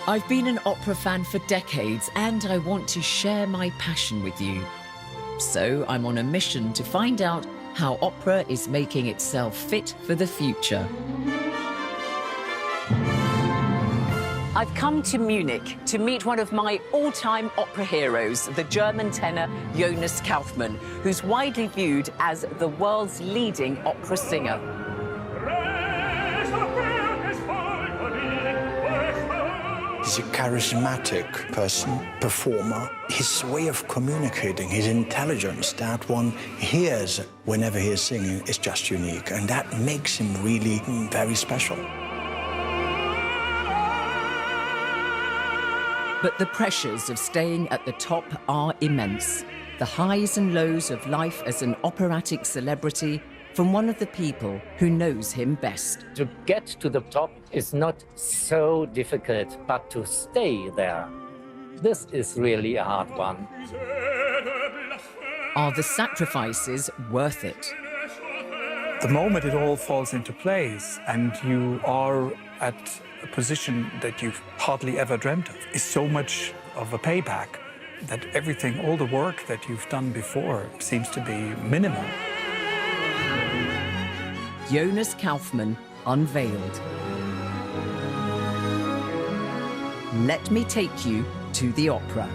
I've been an opera fan for decades and I want to share my passion with you. So I'm on a mission to find out how opera is making itself fit for the future. I've come to Munich to meet one of my all-time opera heroes, the German tenor Jonas Kaufmann, who's widely viewed as the world's leading opera singer. He's a charismatic person, performer. His way of communicating, his intelligence that one hears whenever he is singing is just unique, and that makes him really very special. But the pressures of staying at the top are immense. The highs and lows of life as an operatic celebrity from one of the people who knows him best. To get to the top is not so difficult, but to stay there, this is really a hard one. Are the sacrifices worth it? The moment it all falls into place and you are at a position that you've hardly ever dreamt of, is so much of a payback that everything, all the work that you've done before seems to be minimal. Jonas Kaufmann unveiled. Let me take you to the opera.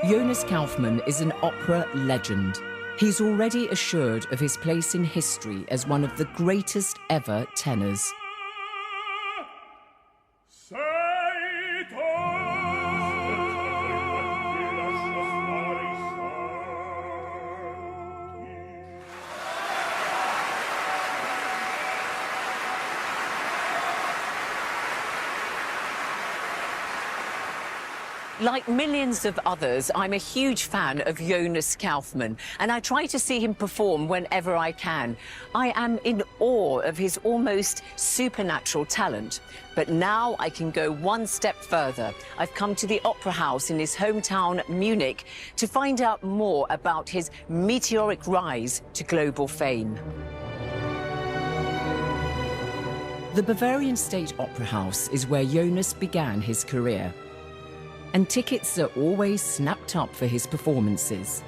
Jonas Kaufmann is an opera legend. He's already assured of his place in history as one of the greatest ever tenors. Like millions of others, I'm a huge fan of Jonas Kaufmann, and I try to see him perform whenever I can. I am in awe of his almost supernatural talent. But now I can go one step further. I've come to the Opera House in his hometown, Munich, to find out more about his meteoric rise to global fame. The Bavarian State Opera House is where Jonas began his career. And tickets are always snapped up for his performances.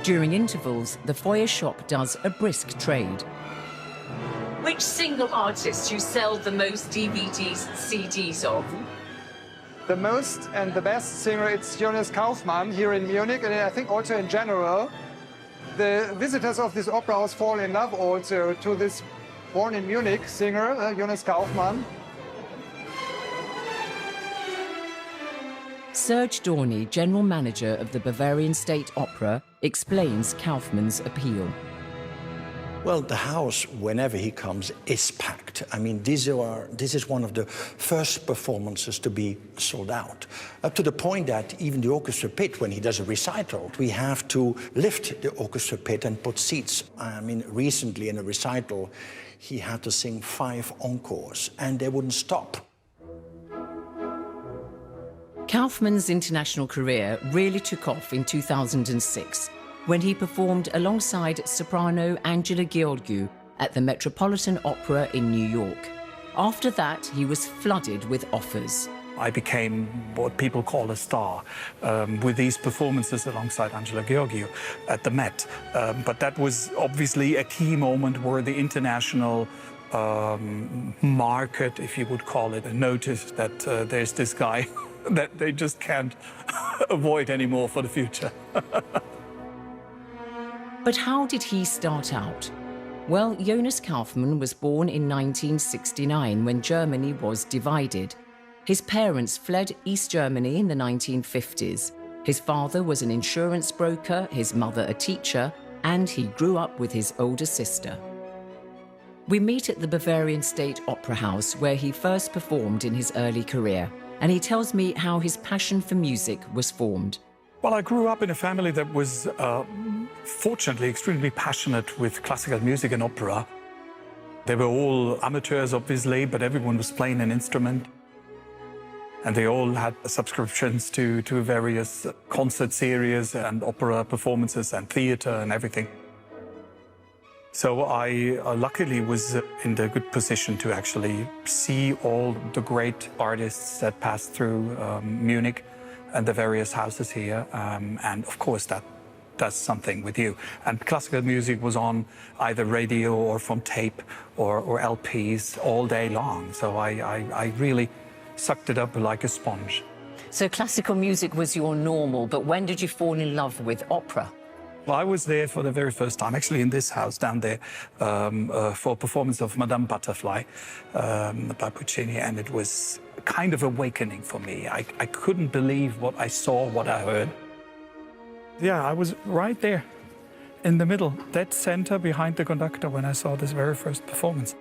During intervals, the foyer shop does a brisk trade. Which single artist you sell the most DVDs and CDs of? The most and the best singer, it's Jonas Kaufmann here in Munich, and I think also in general. The visitors of this opera house fall in love also to this born in Munich singer, Jonas Kaufmann. Serge Dorny, general manager of the Bavarian State Opera, explains Kaufmann's appeal. Well, the house, whenever he comes, is packed. I mean, this is one of the first performances to be sold out. Up to the point that even the orchestra pit, when he does a recital, we have to lift the orchestra pit and put seats. I mean, recently in a recital, he had to sing 5 encores, and they wouldn't stop. Kaufmann's international career really took off in 2006 when he performed alongside soprano Angela Gheorghiu at the Metropolitan Opera in New York. After that, he was flooded with offers. I became what people call a star with these performances alongside Angela Gheorghiu at the Met. But that was obviously a key moment where the international market, if you would call it, noticed that there's this guy that they just can't avoid anymore for the future. But how did he start out? Well, Jonas Kaufmann was born in 1969 when Germany was divided. His parents fled East Germany in the 1950s. His father was an insurance broker, his mother a teacher, and he grew up with his older sister. We meet at the Bavarian State Opera House, where he first performed in his early career, and he tells me how his passion for music was formed. Well, I grew up in a family that was, fortunately, extremely passionate with classical music and opera. They were all amateurs, obviously, but everyone was playing an instrument. And they all had subscriptions to various concert series and opera performances and theater and everything. So I luckily was in the good position to actually see all the great artists that passed through Munich and the various houses here. And of course, that does something with you. And classical music was on either radio or from tape or LPs all day long. So I really sucked it up like a sponge. So classical music was your normal, but when did you fall in love with opera? Well, I was there for the very first time, actually in this house down there, for a performance of Madame Butterfly by Puccini, and it was kind of awakening for me. I couldn't believe what I saw, what I heard. Yeah, I was right there in the middle, dead center behind the conductor when I saw this very first performance.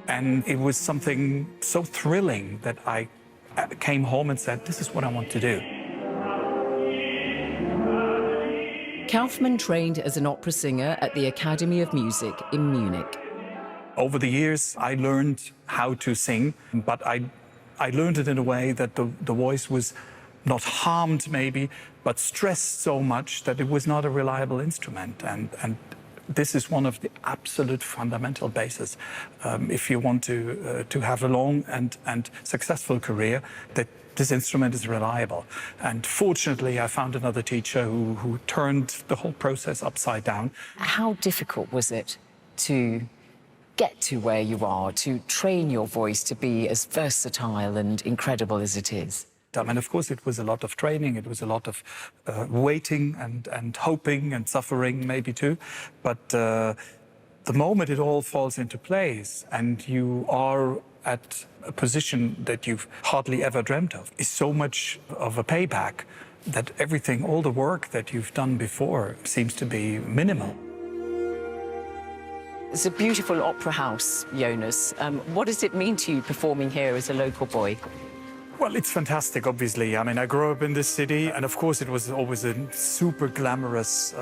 And it was something so thrilling that I came home and said, this is what I want to do. Kaufmann trained as an opera singer at the Academy of Music in Munich. Over the years, I learned how to sing, but I learned it in a way that the voice was not harmed, maybe, but stressed so much that it was not a reliable instrument. And this is one of the absolute fundamental bases if you want to have a long and successful career, that this instrument is reliable. And fortunately, I found another teacher who turned the whole process upside down. How difficult was it to get to where you are, to train your voice to be as versatile and incredible as it is? And of course, it was a lot of training. It was a lot of waiting and hoping and suffering, maybe too. But the moment it all falls into place and you are at a position that you've hardly ever dreamt of, is so much of a payback that everything, all the work that you've done before seems to be minimal. It's a beautiful opera house, Jonas. What does it mean to you performing here as a local boy? Well, it's fantastic, obviously. I mean, I grew up in this city, and of course it was always a super glamorous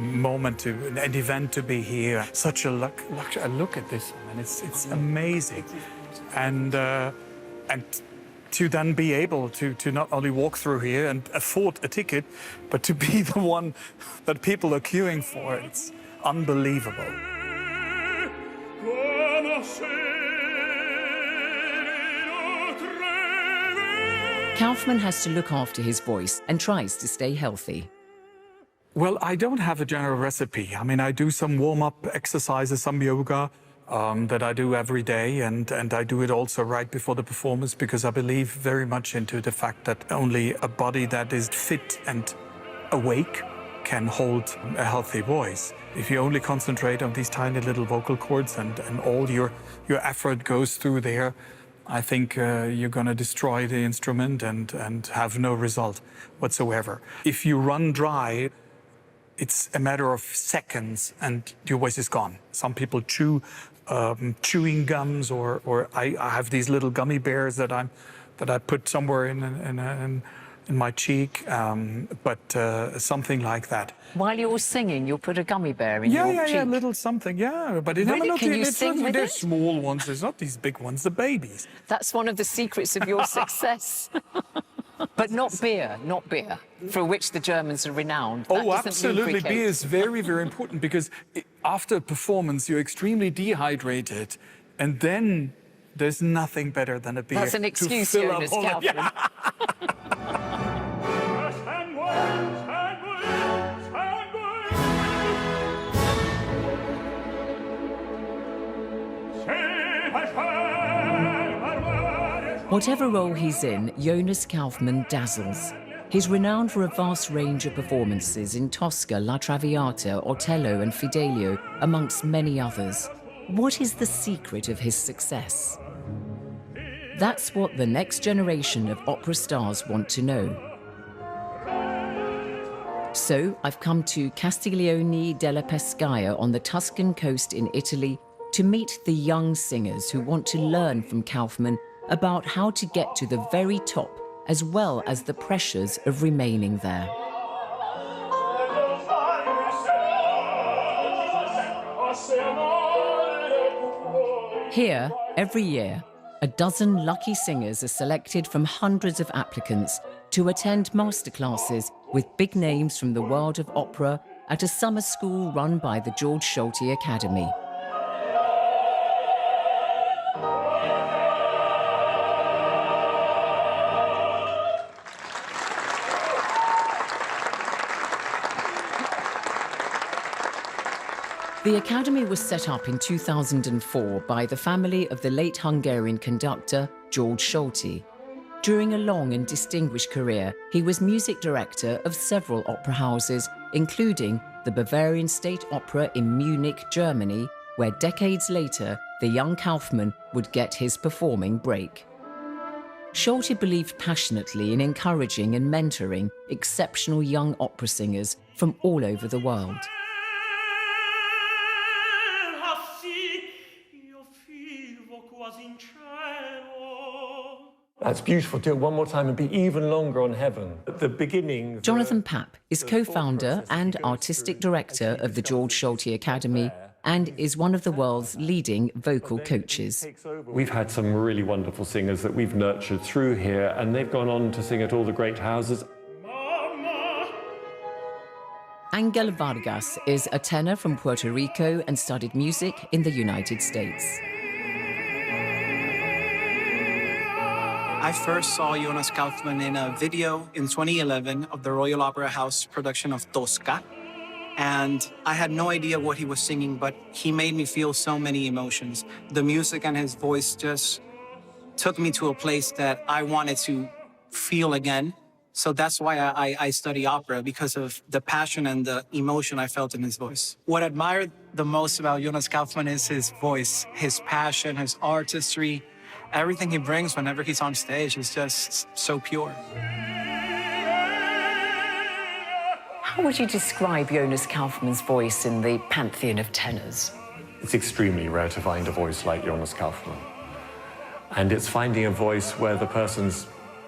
moment, an event to be here. Such a luxury. Look at this, I mean, it's amazing. And to then be able to not only walk through here and afford a ticket, but to be the one that people are queuing for, it's unbelievable. Kaufmann has to look after his voice and tries to stay healthy. Well, I don't have a general recipe. I mean, I do some warm-up exercises, some yoga that I do every day, and I do it also right before the performance because I believe very much into the fact that only a body that is fit and awake can hold a healthy voice. If you only concentrate on these tiny little vocal cords and all your effort goes through there, I think you're going to destroy the instrument and have no result whatsoever. If you run dry, it's a matter of seconds and your voice is gone. Some people chew chewing gums, or I have these little gummy bears that I put somewhere in my cheek, but something like that. While you're singing, you'll put a gummy bear in your cheek? Yeah, a little something, yeah. But Really? Can you sing with they're it? small ones, it's not these big ones, the babies. That's one of the secrets of your success. But not beer, for which the Germans are renowned. That Oh, doesn't absolutely. lubricate. Beer is very, very important because after a performance, you're extremely dehydrated. And then there's nothing better than a beer. That's an to excuse, fill up Jonas all of- Kaufmann. Whatever role he's in, Jonas Kaufmann dazzles. He's renowned for a vast range of performances in Tosca, La Traviata, Otello and Fidelio, amongst many others. What is the secret of his success? That's what the next generation of opera stars want to know. So I've come to Castiglione della Pescaia on the Tuscan coast in Italy to meet the young singers who want to learn from Kaufmann about how to get to the very top, as well as the pressures of remaining there. Here, every year, a dozen lucky singers are selected from hundreds of applicants to attend masterclasses with big names from the world of opera at a summer school run by the George Solti Academy. The Academy was set up in 2004 by the family of the late Hungarian conductor George Solti. During a long and distinguished career, he was music director of several opera houses, including the Bavarian State Opera in Munich, Germany, where decades later, the young Kaufmann would get his performing break. Solti believed passionately in encouraging and mentoring exceptional young opera singers from all over the world. That's beautiful. Do it one more time and be even longer on Heaven. At the beginning... Jonathan Papp is co-founder and artistic director of the George Solti Academy and is one of the world's leading vocal coaches. We've had some really wonderful singers that we've nurtured through here, and they've gone on to sing at all the great houses. Angel Vargas is a tenor from Puerto Rico and studied music in the United States. I first saw Jonas Kaufmann in a video in 2011 of the Royal Opera House production of Tosca. And I had no idea what he was singing, but he made me feel so many emotions. The music and his voice just took me to a place that I wanted to feel again. So that's why I study opera, because of the passion and the emotion I felt in his voice. What I admire the most about Jonas Kaufmann is his voice, his passion, his artistry. Everything he brings whenever he's on stage is just so pure. How would you describe Jonas Kaufmann's voice in the pantheon of tenors? It's extremely rare to find a voice like Jonas Kaufmann. And it's finding a voice where the person's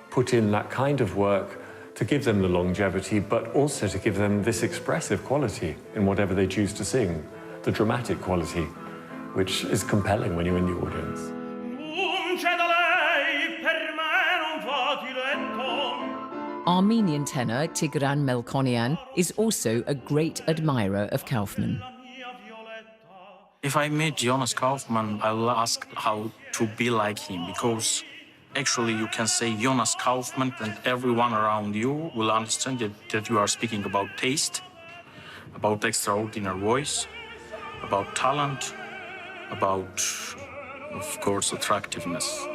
put in that kind of work to give them the longevity, but also to give them this expressive quality in whatever they choose to sing, the dramatic quality, which is compelling when you're in the audience. Armenian tenor Tigran Melkonian is also a great admirer of Kaufmann. If I meet Jonas Kaufmann, I will ask how to be like him, because actually you can say Jonas Kaufmann and everyone around you will understand that you are speaking about taste, about extraordinary voice, about talent, about, of course, attractiveness.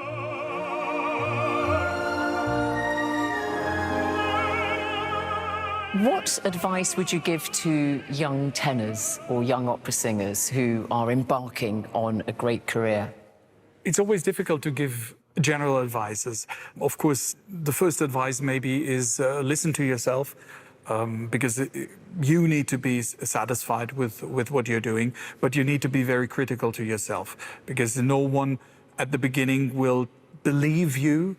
What advice would you give to young tenors or young opera singers who are embarking on a great career? It's always difficult to give general advices. Of course, the first advice maybe is listen to yourself, because you need to be satisfied with what you're doing, but you need to be very critical to yourself, because no one at the beginning will believe you,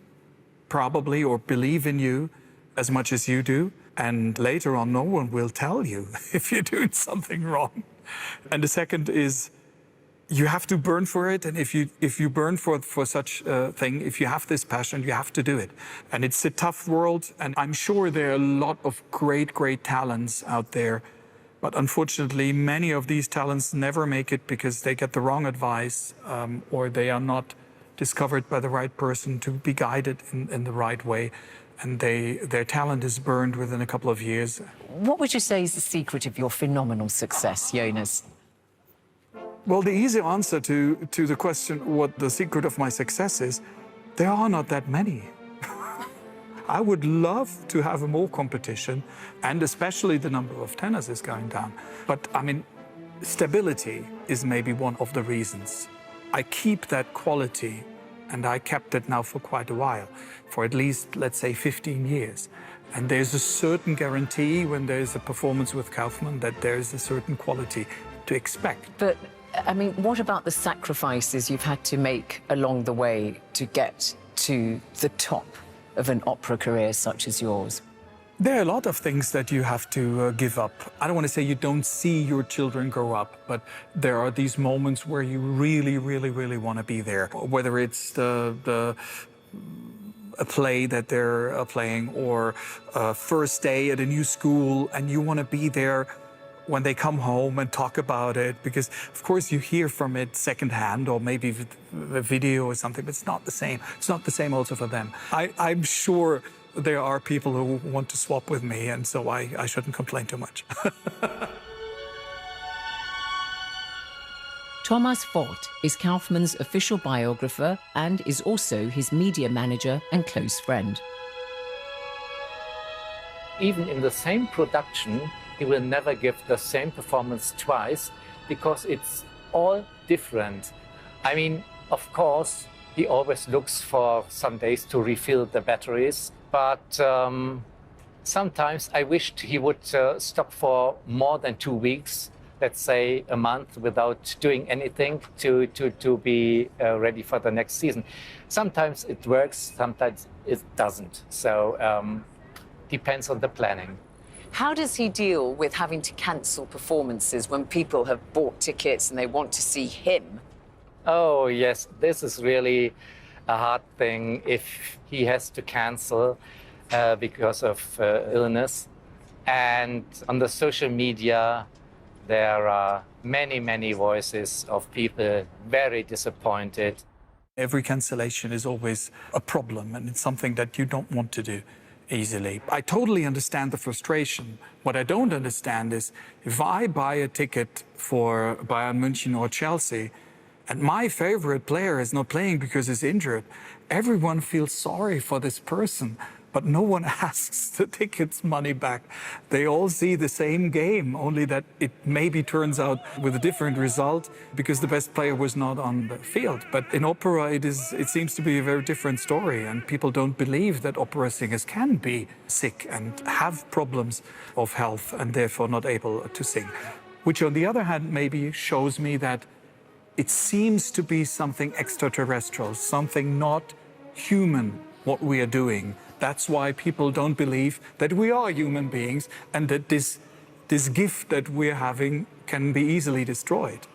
probably, or believe in you as much as you do. And later on, no one will tell you if you're doing something wrong. And the second is, you have to burn for it. And if you burn for such a thing, if you have this passion, you have to do it. And it's a tough world. And I'm sure there are a lot of great, great talents out there. But unfortunately, many of these talents never make it because they get the wrong advice, or they are not discovered by the right person to be guided in the right way. And their talent is burned within a couple of years. What would you say is the secret of your phenomenal success, Jonas? Well, the easy answer to the question what the secret of my success is, there are not that many. I would love to have more competition, and especially the number of tenors is going down. But, I mean, stability is maybe one of the reasons. I keep that quality and I kept it now for quite a while, for at least, let's say, 15 years. And there's a certain guarantee when there's a performance with Kaufmann that there's a certain quality to expect. But, I mean, what about the sacrifices you've had to make along the way to get to the top of an opera career such as yours? There are a lot of things that you have to give up. I don't want to say you don't see your children grow up, but there are these moments where you really, really, really want to be there. Whether it's a play that they're playing or a first day at a new school, and you want to be there when they come home and talk about it, because of course you hear from it secondhand or maybe a video or something, but it's not the same. It's not the same also for them. I'm sure there are people who want to swap with me, and so I shouldn't complain too much. Thomas Vogt is Kaufmann's official biographer and is also his media manager and close friend. Even in the same production, he will never give the same performance twice because it's all different. I mean, of course, he always looks for some days to refill the batteries, but sometimes I wished he would stop for more than 2 weeks, let's say a month, without doing anything to be ready for the next season. Sometimes it works, sometimes it doesn't. So depends on the planning. How does he deal with having to cancel performances when people have bought tickets and they want to see him? Oh, yes, this is really a hard thing if he has to cancel because of illness. And on the social media, there are many, many voices of people very disappointed. Every cancellation is always a problem, and it's something that you don't want to do easily. I totally understand the frustration. What I don't understand is if I buy a ticket for Bayern München or Chelsea and my favorite player is not playing because he's injured, everyone feels sorry for this person, but no one asks the tickets money back. They all see the same game, only that it maybe turns out with a different result because the best player was not on the field. But in opera, it seems to be a very different story, and people don't believe that opera singers can be sick and have problems of health and therefore not able to sing. Which on the other hand maybe shows me that it seems to be something extraterrestrial, something not human, what we are doing. That's why people don't believe that we are human beings and that this gift that we're having can be easily destroyed.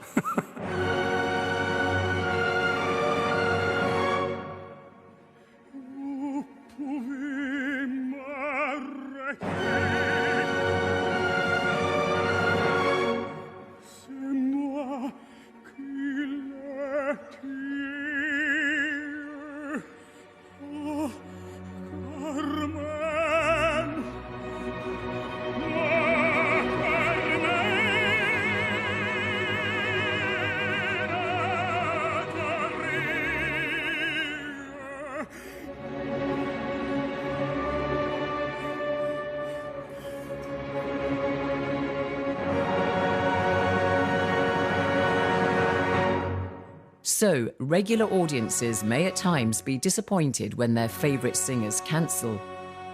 So, regular audiences may at times be disappointed when their favourite singers cancel.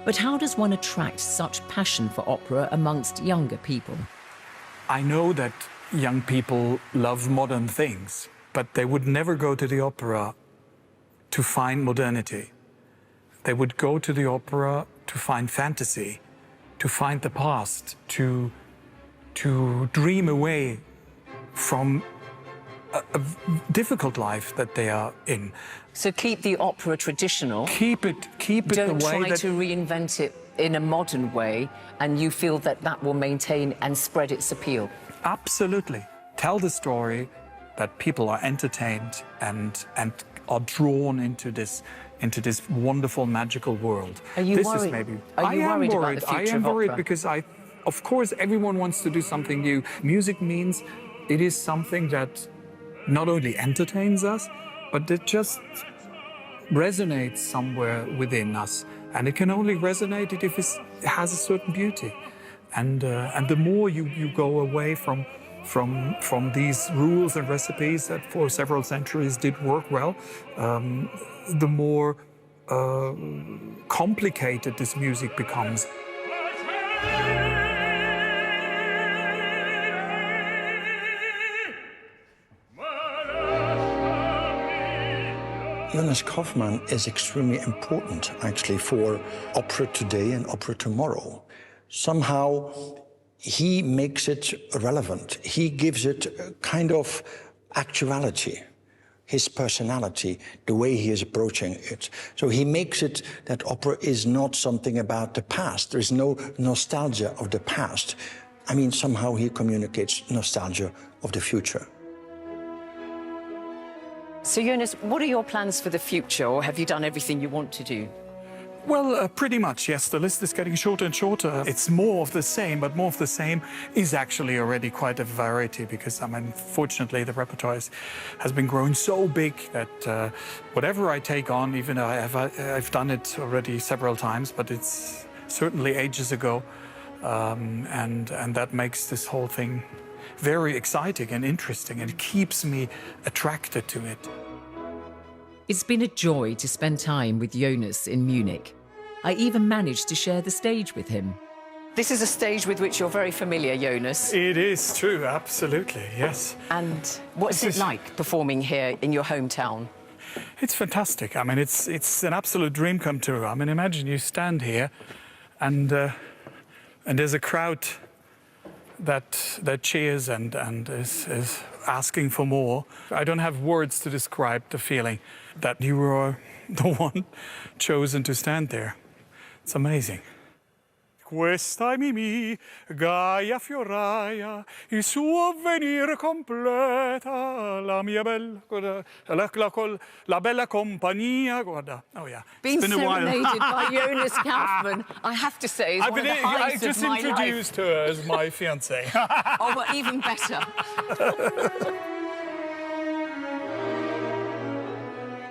But how does one attract such passion for opera amongst younger people? I know that young people love modern things, but they would never go to the opera to find modernity. They would go to the opera to find fantasy, to find the past, to dream away from a difficult life that they are in. So keep the opera traditional. Keep it Don't the way try that... to reinvent it in a modern way, and you feel that that will maintain and spread its appeal. Absolutely. Tell the story that people are entertained and are drawn into this wonderful, magical world. Are you worried? Are you worried about the future I am of worried opera? because of course, everyone wants to do something new. Music means it is something that not only entertains us, but it just resonates somewhere within us. And it can only resonate if it has a certain beauty. And the more you go away from from these rules and recipes that for several centuries did work well, the more complicated this music becomes. Jonas Kaufmann is extremely important, actually, for opera today and opera tomorrow. Somehow, he makes it relevant. He gives it a kind of actuality, his personality, the way he is approaching it. So he makes it that opera is not something about the past. There is no nostalgia of the past. I mean, somehow he communicates nostalgia of the future. So, Jonas, what are your plans for the future, or have you done everything you want to do? Well, pretty much, yes. The list is getting shorter and shorter. It's more of the same, but more of the same is actually already quite a variety because, I mean, fortunately, the repertoire has been growing so big that whatever I take on, even though I've done it already several times, but it's certainly ages ago, and that makes this whole thing very exciting and interesting, and it keeps me attracted to it. It's been a joy to spend time with Jonas in Munich. I even managed to share the stage with him. This is a stage with which you're very familiar, Jonas. It is true, absolutely, yes. And what's it like performing here in your hometown? It's fantastic. I mean, it's an absolute dream come true. I mean, imagine you stand here and there's a crowd that cheers and is asking for more. I don't have words to describe the feeling that you were the one chosen to stand there. It's amazing. Questa Mimì, Gaia fioraia, il suo venire completa, la mia bella, la bella compagnia, guarda. Oh yeah. Being serenaded by Jonas Kaufmann, I have to say, is one of the highlights of my life. I just introduced her as my fiancée. Oh, well, even better.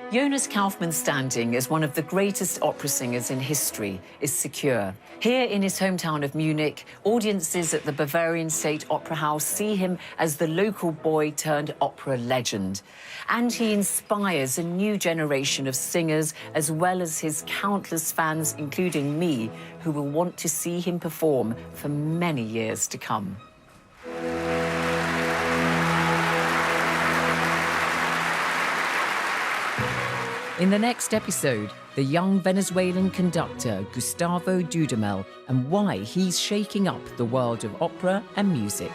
Jonas Kaufmann's standing as one of the greatest opera singers in history is secure. Here in his hometown of Munich, audiences at the Bavarian State Opera House see him as the local boy turned opera legend. And he inspires a new generation of singers, as well as his countless fans, including me, who will want to see him perform for many years to come. In the next episode, the young Venezuelan conductor Gustavo Dudamel and why he's shaking up the world of opera and music.